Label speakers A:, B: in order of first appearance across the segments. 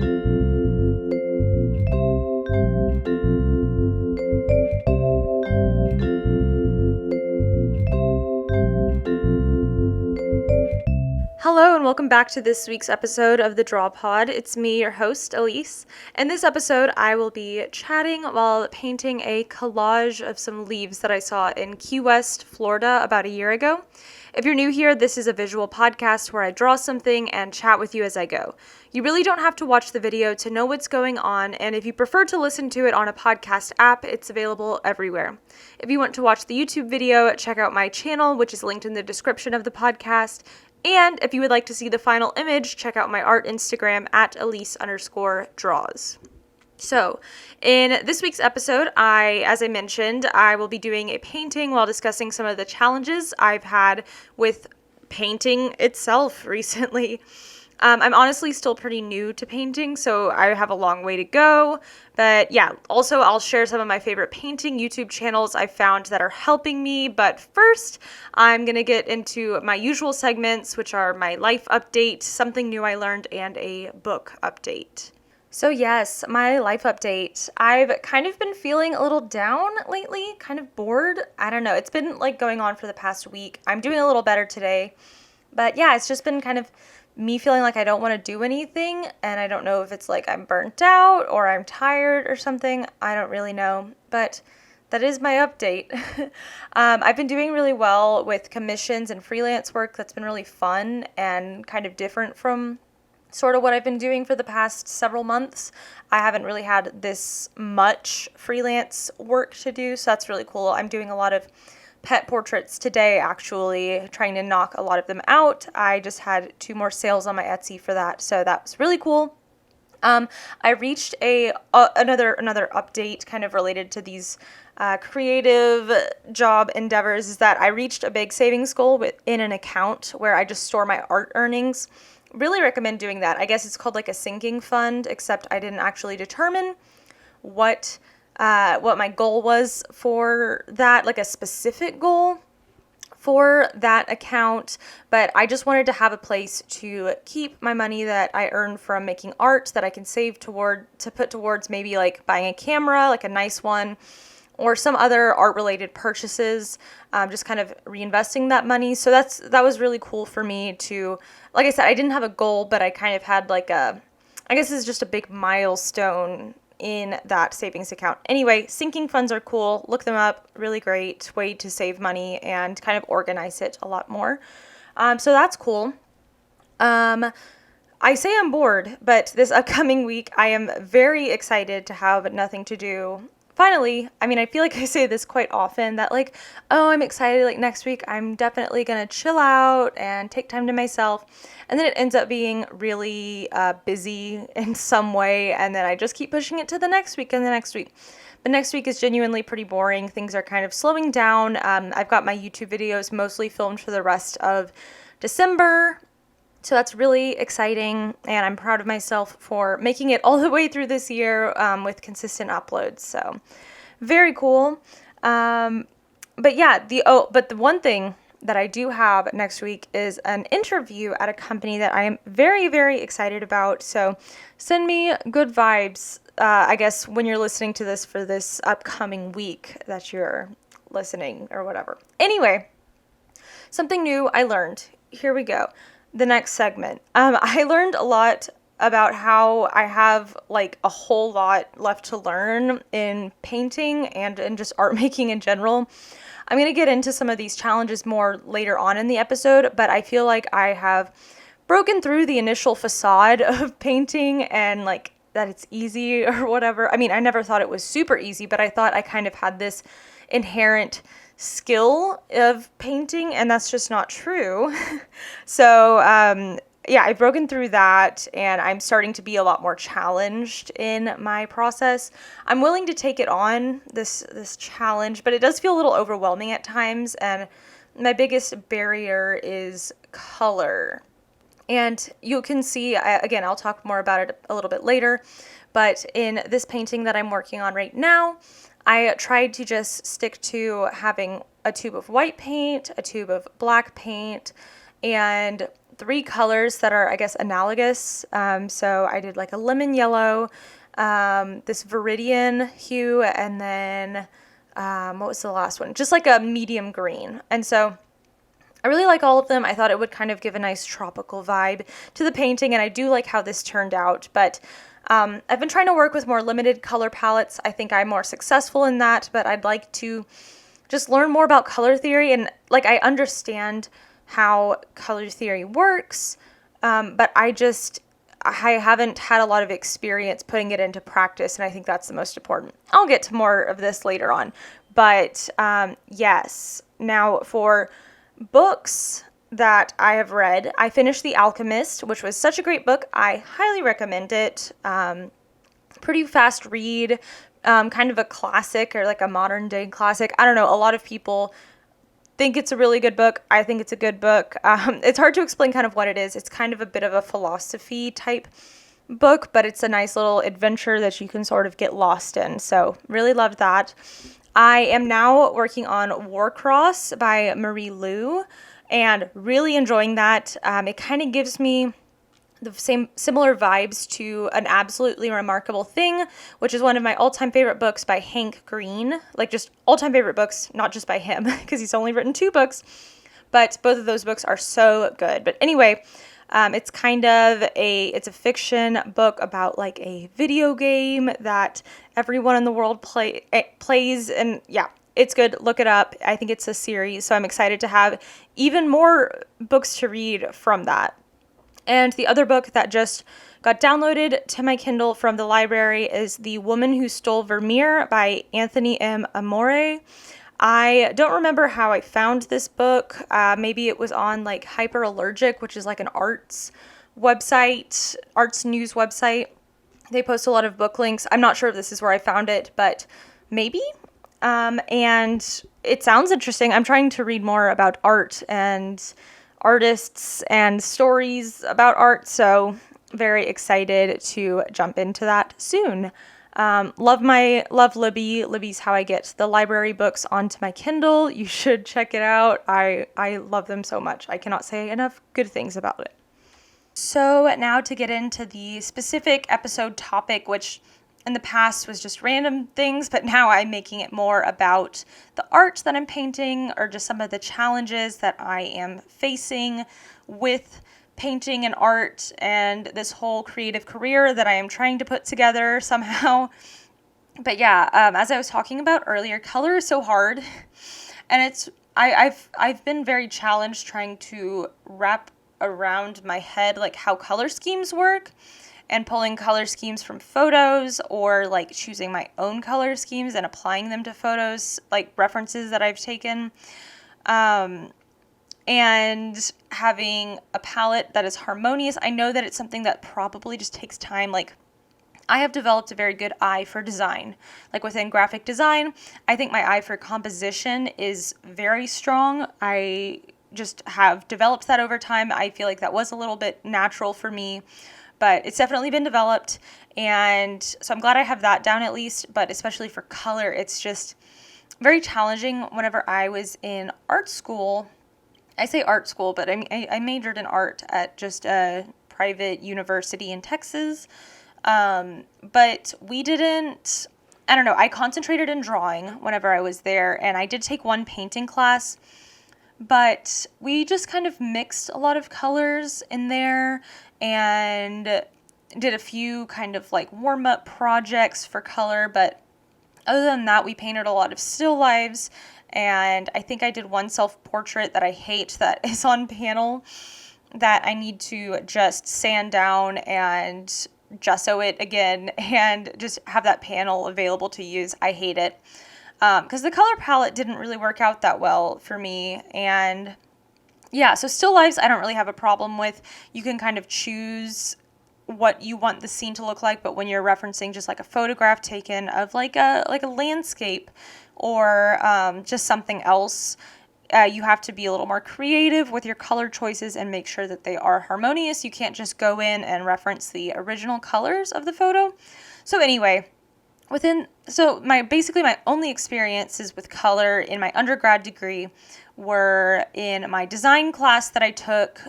A: Hello and welcome back to this week's episode of the Draw Pod. It's me, your host, Elyse. In this episode, I will be chatting while painting a collage of some leaves that I saw in Key West, Florida about a year ago. If you're new here, this is a visual podcast where I draw something and chat with you as I go. You really don't have to watch the video to know what's going on, and if you prefer to listen to it on a podcast app, it's available everywhere. If you want to watch the YouTube video, check out my channel, which is linked in the description of the podcast. And if you would like to see the final image, check out my art Instagram at Elyse_draws. So, in this week's episode, as I mentioned, I will be doing a painting while discussing some of the challenges I've had with painting itself recently. I'm honestly still pretty new to painting, so I have a long way to go. But yeah, also I'll share some of my favorite painting YouTube channels I found that are helping me. But first, I'm going to get into my usual segments, which are my life update, something new I learned, and a book update. So yes, my life update. I've kind of been feeling a little down lately, kind of bored. I don't know. It's been like going on for the past week. I'm doing a little better today. But yeah, it's just been kind of me feeling like I don't want to do anything, and I don't know if it's like I'm burnt out or I'm tired or something. I don't really know, but that is my update. I've been doing really well with commissions and freelance work. That's been really fun and kind of different from sort of what I've been doing for the past several months. I haven't really had this much freelance work to do, so that's really cool. I'm doing a lot of pet portraits today, actually, trying to knock a lot of them out. I just had 2 more sales on my Etsy for that, so that was really cool. I reached another update kind of related to these creative job endeavors is that I reached a big savings goal in an account where I just store my art earnings. Really recommend doing that. I guess it's called like a sinking fund, except I didn't actually determine what my goal was for that, like a specific goal for that account, but I just wanted to have a place to keep my money that I earn from making art that I can save to put towards maybe like buying a camera, like a nice one, or some other art related purchases, just kind of reinvesting that money. So that was really cool for me to, like I said, I didn't have a goal, but I kind of had like I guess it's just a big milestone in that savings account. Anyway, sinking funds are cool. Look them up. Really great way to save money and kind of organize it a lot more. So that's cool. I say I'm bored, but this upcoming week I am very excited to have nothing to do. Finally, I mean, I feel like I say this quite often that like, oh, I'm excited, like next week I'm definitely gonna chill out and take time to myself. And then it ends up being really busy in some way, and then I just keep pushing it to the next week and the next week. But next week is genuinely pretty boring. Things are kind of slowing down. I've got my YouTube videos mostly filmed for the rest of December. So that's really exciting, and I'm proud of myself for making it all the way through this year with consistent uploads. So very cool. But yeah, the one thing that I do have next week is an interview at a company that I am very, very excited about. So send me good vibes, I guess, when you're listening to this for this upcoming week that you're listening or whatever. Anyway, something new I learned. Here we go. The next segment. I learned a lot about how I have like a whole lot left to learn in painting and in just art making in general. I'm going to get into some of these challenges more later on in the episode, but I feel like I have broken through the initial facade of painting and like that it's easy or whatever. I mean, I never thought it was super easy, but I thought I kind of had this inherent skill of painting, and that's just not true. So yeah, I've broken through that, and I'm starting to be a lot more challenged in my process. I'm willing to take it on, this challenge, but it does feel a little overwhelming at times, and my biggest barrier is color. And you can see, again, I'll talk more about it a little bit later, but in this painting that I'm working on right now, I tried to just stick to having a tube of white paint, a tube of black paint, and 3 colors that are, I guess, analogous. So I did like a lemon yellow, this viridian hue, and then what was the last one? Just like a medium green. And so I really like all of them. I thought it would kind of give a nice tropical vibe to the painting, and I do like how this turned out. But I've been trying to work with more limited color palettes. I think I'm more successful in that, but I'd like to just learn more about color theory. And like, I understand how color theory works, but I haven't had a lot of experience putting it into practice, and I think that's the most important. I'll get to more of this later on. But yes, now for books that I have read, I finished The Alchemist, which was such a great book. I highly recommend it. Pretty fast read, kind of a classic, or like a modern day classic. I don't know, a lot of people think it's a really good book. I think it's a good book. It's hard to explain kind of what it is. It's kind of a bit of a philosophy type book, but it's a nice little adventure that you can sort of get lost in. So really loved that. I am now working on Warcross by Marie Lu and really enjoying that. It kind of gives me the similar vibes to An Absolutely Remarkable Thing, which is one of my all-time favorite books by Hank Green. Like, just all-time favorite books, not just by him, because he's only written 2 books, but both of those books are so good. But anyway, it's kind of it's a fiction book about like a video game that everyone in the world plays, and yeah, it's good. Look it up. I think it's a series, so I'm excited to have even more books to read from that. And the other book that just got downloaded to my Kindle from the library is The Woman Who Stole Vermeer by Anthony M. Amore. I don't remember how I found this book. Maybe it was on like Hyperallergic, which is like an arts news website. They post a lot of book links. I'm not sure if this is where I found it, but maybe. And it sounds interesting. I'm trying to read more about art and artists and stories about art, so very excited to jump into that soon. Love Libby. Libby's how I get the library books onto my Kindle. You should check it out. I love them so much. I cannot say enough good things about it. So now to get into the specific episode topic, which in the past was just random things, but now I'm making it more about the art that I'm painting, or just some of the challenges that I am facing with painting and art and this whole creative career that I am trying to put together somehow. But yeah, as I was talking about earlier, color is so hard, and I've been very challenged trying to wrap around my head like how color schemes work, and pulling color schemes from photos, or like choosing my own color schemes and applying them to photos, like references that I've taken, and having a palette that is harmonious. I know that it's something that probably just takes time. Like, I have developed a very good eye for design. Like within graphic design, I think my eye for composition is very strong. I just have developed that over time. I feel like that was a little bit natural for me, but it's definitely been developed, and so I'm glad I have that down at least. But especially for color, it's just very challenging. Whenever I was in art school, I say art school, but I majored in art at just a private university in Texas, but we didn't, I don't know, I concentrated in drawing whenever I was there, and I did take one painting class, but we just kind of mixed a lot of colors in there and did a few kind of like warm-up projects for color. But other than that, we painted a lot of still lifes, and I think I did one self-portrait that I hate that is on panel that I need to just sand down and gesso it again and just have that panel available to use. I hate it. Because the color palette didn't really work out that well for me. And yeah, so still lifes I don't really have a problem with. You can kind of choose what you want the scene to look like, but when you're referencing just like a photograph taken of like a landscape or just something else, you have to be a little more creative with your color choices and make sure that they are harmonious. You can't just go in and reference the original colors of the photo. So anyway, my only experiences with color in my undergrad degree were in my design class that I took,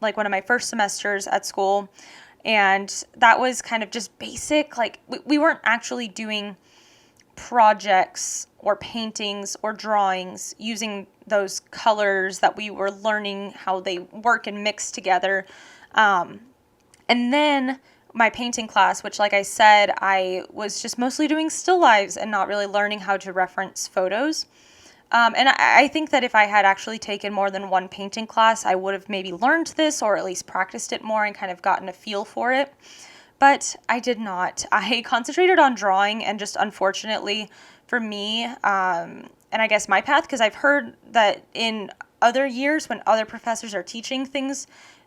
A: like one of my first semesters at school. And that was kind of just basic. Like we weren't actually doing projects or paintings or drawings using those colors that we were learning how they work and mix together. And then my painting class, which, like I said, I was just mostly doing still lifes and not really learning how to reference photos. And I think that if I had actually taken more than one painting class, I would have maybe learned this or at least practiced it more and kind of gotten a feel for it. But I did not. I concentrated on drawing, and just unfortunately for me, and I guess my path, because I've heard that in other years when other professors are teaching things,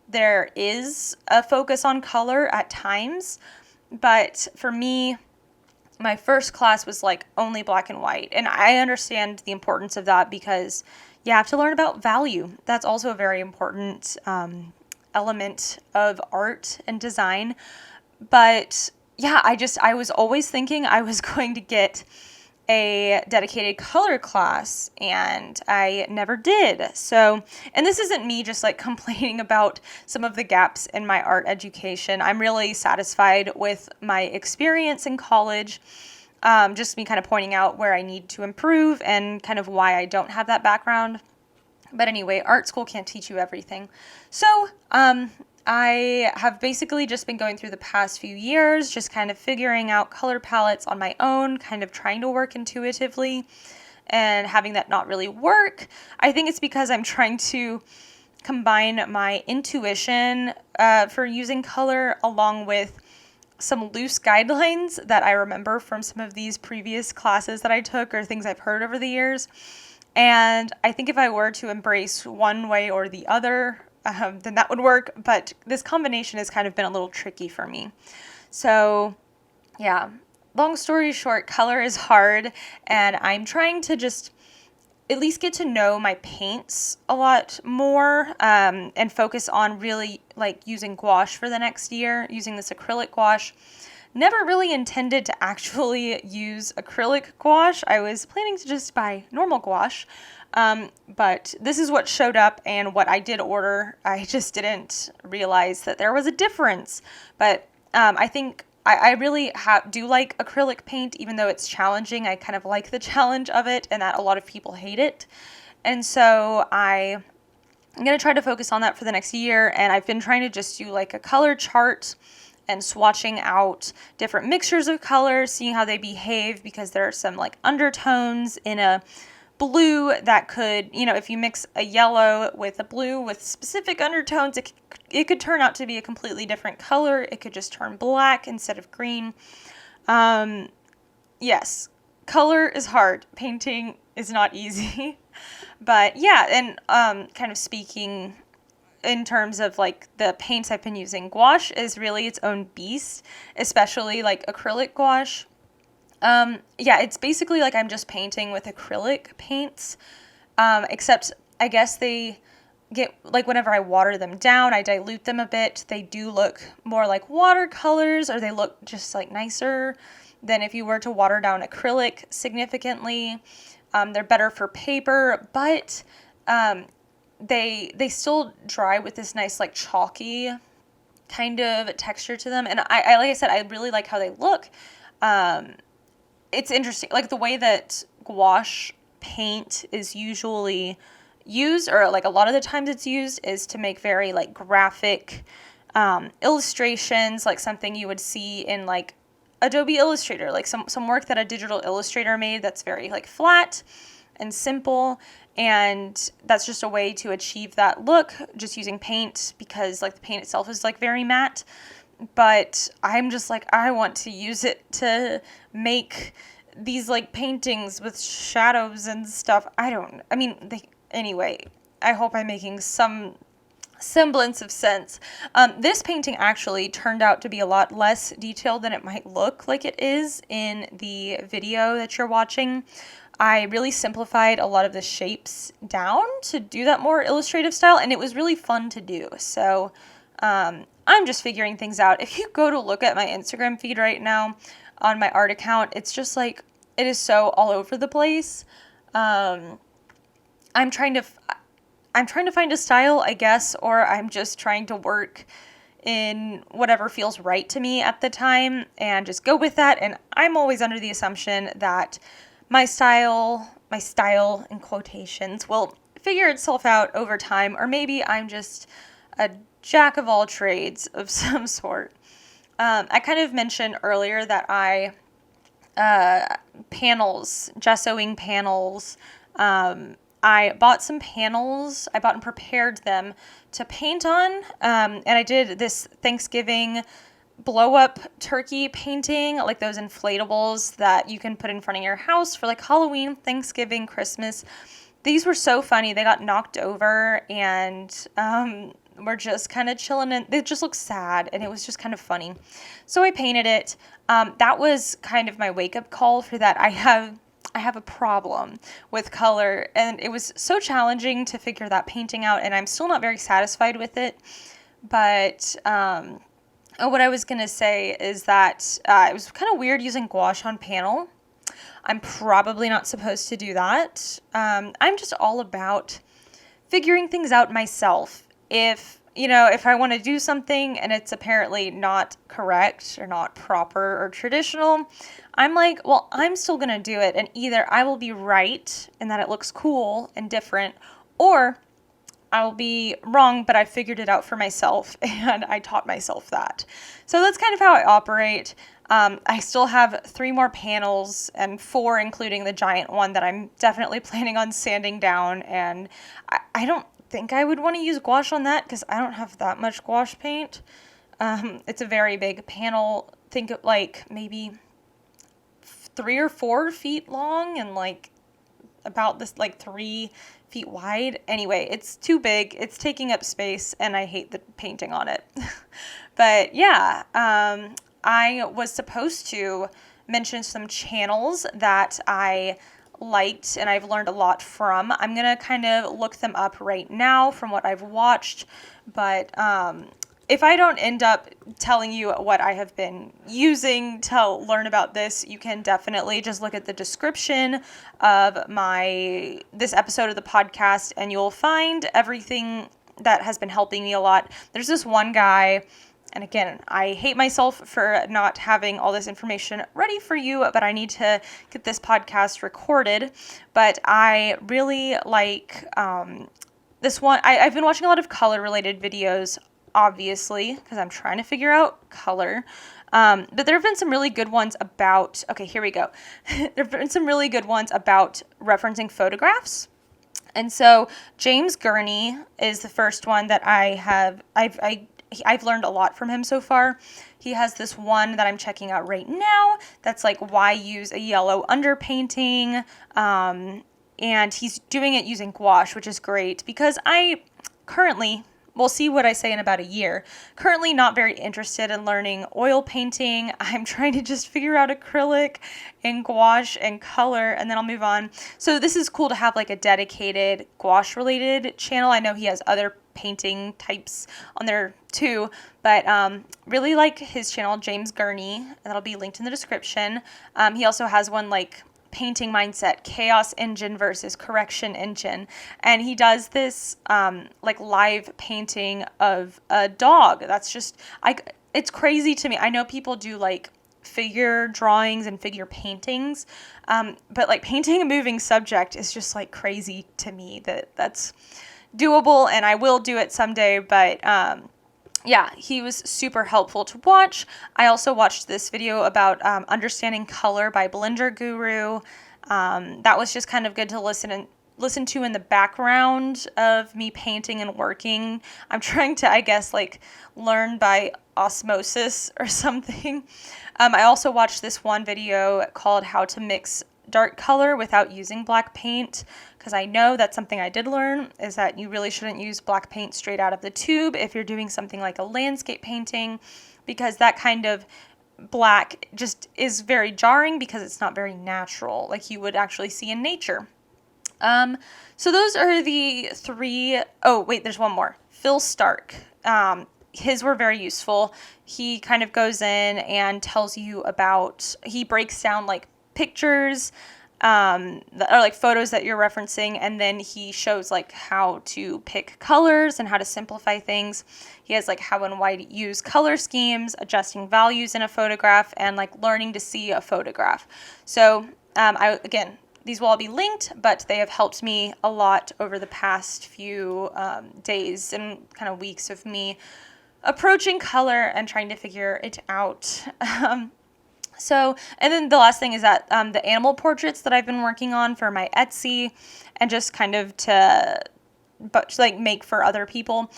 A: there is a focus on color at times. But for me, my first class was like only black and white. And I understand the importance of that because you have to learn about value. That's also a very important element of art and design. But yeah, I was always thinking I was going to get a dedicated color class, and I never did. So, and this isn't me just like complaining about some of the gaps in my art education. I'm really satisfied with my experience in college. Just me kind of pointing out where I need to improve and kind of why I don't have that background. But anyway, art school can't teach you everything. So, I have basically just been going through the past few years, just kind of figuring out color palettes on my own, kind of trying to work intuitively and having that not really work. I think it's because I'm trying to combine my intuition for using color along with some loose guidelines that I remember from some of these previous classes that I took or things I've heard over the years. And I think if I were to embrace one way or the other, then that would work. But this combination has kind of been a little tricky for me. So yeah, long story short, color is hard. And I'm trying to just at least get to know my paints a lot more and focus on really like using gouache for the next year, using this acrylic gouache. Never really intended to actually use acrylic gouache. I was planning to just buy normal gouache. But this is what showed up and what I did order. I just didn't realize that there was a difference. But I think I really do like acrylic paint, even though it's challenging. I kind of like the challenge of it and that a lot of people hate it. And so I'm going to try to focus on that for the next year. And I've been trying to just do like a color chart and swatching out different mixtures of colors, seeing how they behave, because there are some like undertones in a blue that could, if you mix a yellow with a blue with specific undertones, it could turn out to be a completely different color. It could just turn black instead of green. Yes, color is hard. Painting is not easy. But yeah, and kind of speaking in terms of like the paints I've been using, gouache is really its own beast, especially like acrylic gouache. Yeah, it's basically like I'm just painting with acrylic paints, except I guess they get, like whenever I water them down, I dilute them a bit. They do look more like watercolors, or they look just like nicer than if you were to water down acrylic significantly. They're better for paper, but they still dry with this nice like chalky kind of texture to them. And I like I said, I really like how they look. It's interesting, like the way that gouache paint is usually used, or like a lot of the times it's used, is to make very like graphic illustrations, like something you would see in like Adobe Illustrator, like some work that a digital illustrator made that's very like flat and simple. And that's just a way to achieve that look, just using paint, because like the paint itself is like very matte. But I'm just like, I want to use it to make these like paintings with shadows and stuff. Anyway, I hope I'm making some semblance of sense. This painting actually turned out to be a lot less detailed than it might look like it is in the video that you're watching. I really simplified a lot of the shapes down to do that more illustrative style, and it was really fun to do. So I'm just figuring things out. If you go to look at my Instagram feed right now, on my art account. It's just like, it is so all over the place. I'm trying to find a style, I guess, or I'm just trying to work in whatever feels right to me at the time and just go with that. And I'm always under the assumption that my style in quotations will figure itself out over time, or maybe I'm just a jack of all trades of some sort. I kind of mentioned earlier that gessoing panels. I bought some panels. I bought and prepared them to paint on. And I did this Thanksgiving blow up turkey painting, like those inflatables that you can put in front of your house for like Halloween, Thanksgiving, Christmas. These were so funny. They got knocked over and we're just kind of chilling, and it just looked sad, and it was just kind of funny. So I painted it. That was kind of my wake-up call for that. I have a problem with color, and it was so challenging to figure that painting out, and I'm still not very satisfied with it. But what I was going to say is that it was kind of weird using gouache on panel. I'm probably not supposed to do that. I'm just all about figuring things out myself. If I want to do something and it's apparently not correct or not proper or traditional, I'm like, well, I'm still going to do it. And either I will be right in that it looks cool and different, or I will be wrong, but I figured it out for myself and I taught myself that. So that's kind of how I operate. I still have 3 more panels, and 4 including the giant one that I'm definitely planning on sanding down. And I don't think I would want to use gouache on that because I don't have that much gouache paint. It's a very big panel. Think of like maybe 3 or 4 feet long and like about this like 3 feet wide. Anyway, it's too big. It's taking up space and I hate the painting on it. But yeah, I was supposed to mention some channels that I liked and I've learned a lot from. I'm going to kind of look them up right now from what I've watched, but if I don't end up telling you what I have been using to learn about this, you can definitely just look at the description of this episode of the podcast and you'll find everything that has been helping me a lot. There's this one guy, and again, I hate myself for not having all this information ready for you, but I need to get this podcast recorded. But I really like this one. I've been watching a lot of color-related videos, obviously, because I'm trying to figure out color. But there have been some really good ones about, okay, here we go. There have been some really good ones about referencing photographs. And so James Gurney is the first one that I've learned a lot from him so far. He has this one that I'm checking out right now that's like, why use a yellow underpainting? And he's doing it using gouache, which is great because I currently, we'll see what I say in about a year, currently not very interested in learning oil painting. I'm trying to just figure out acrylic and gouache and color, and then I'll move on. So this is cool to have like a dedicated gouache related channel. I know he has other painting types on there too, but really like his channel, James Gurney, and that'll be linked in the description. He also has one like painting mindset, chaos engine versus correction engine, and he does this like live painting of a dog. That's just, it's crazy to me. I know people do like figure drawings and figure paintings, but like painting a moving subject is just like crazy to me that's doable, and I will do it someday. But yeah, he was super helpful to watch. I also watched this video about understanding color by Blender Guru. That was just kind of good to listen to in the background of me painting and working. I'm trying to, I guess, like learn by osmosis or something. I also watched this one video called How to Mix Dark Color Without Using Black Paint, because I know that's something I did learn, is that you really shouldn't use black paint straight out of the tube if you're doing something like a landscape painting, because that kind of black just is very jarring because it's not very natural like you would actually see in nature. So those are the 3. Oh, wait, there's one more. Phil Starke. his were very useful. He kind of goes in and tells you about, he breaks down like pictures, or like photos that you're referencing, and then he shows like how to pick colors and how to simplify things. He has like how and why to use color schemes, adjusting values in a photograph, and like learning to see a photograph. So again, these will all be linked, but they have helped me a lot over the past few days and kind of weeks of me approaching color and trying to figure it out. So, and then the last thing is that the animal portraits that I've been working on for my Etsy and just kind of to like make for other people,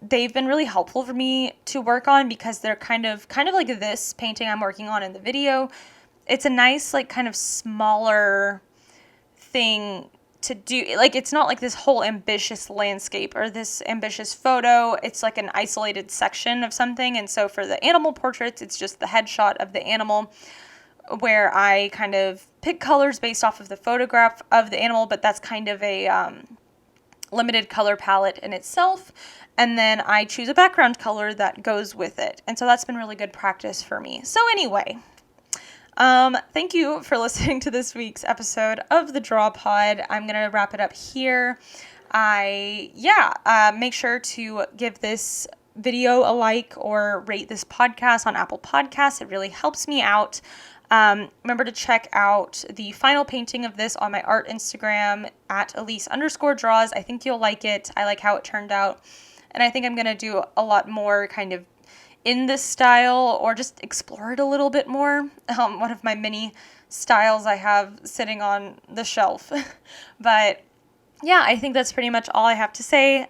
A: they've been really helpful for me to work on because they're kind of like this painting I'm working on in the video. It's a nice, like, kind of smaller thing to do. Like, it's not like this whole ambitious landscape or this ambitious photo. It's like an isolated section of something. And so for the animal portraits, it's just the headshot of the animal where I kind of pick colors based off of the photograph of the animal, but that's kind of a limited color palette in itself. And then I choose a background color that goes with it. And so that's been really good practice for me. So anyway, thank you for listening to this week's episode of the Draw Pod. I'm going to wrap it up here. Make sure to give this video a like or rate this podcast on Apple Podcasts. It really helps me out. Remember to check out the final painting of this on my art Instagram at Elyse_draws. I think you'll like it. I like how it turned out. And I think I'm going to do a lot more kind of in this style or just explore it a little bit more. One of my many styles I have sitting on the shelf. But yeah, I think that's pretty much all I have to say.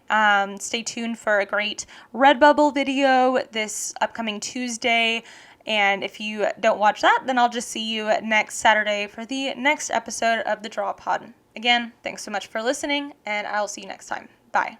A: Stay tuned for a great Redbubble video this upcoming Tuesday. And if you don't watch that, then I'll just see you next Saturday for the next episode of the Draw Pod. Again, thanks so much for listening, and I'll see you next time. Bye.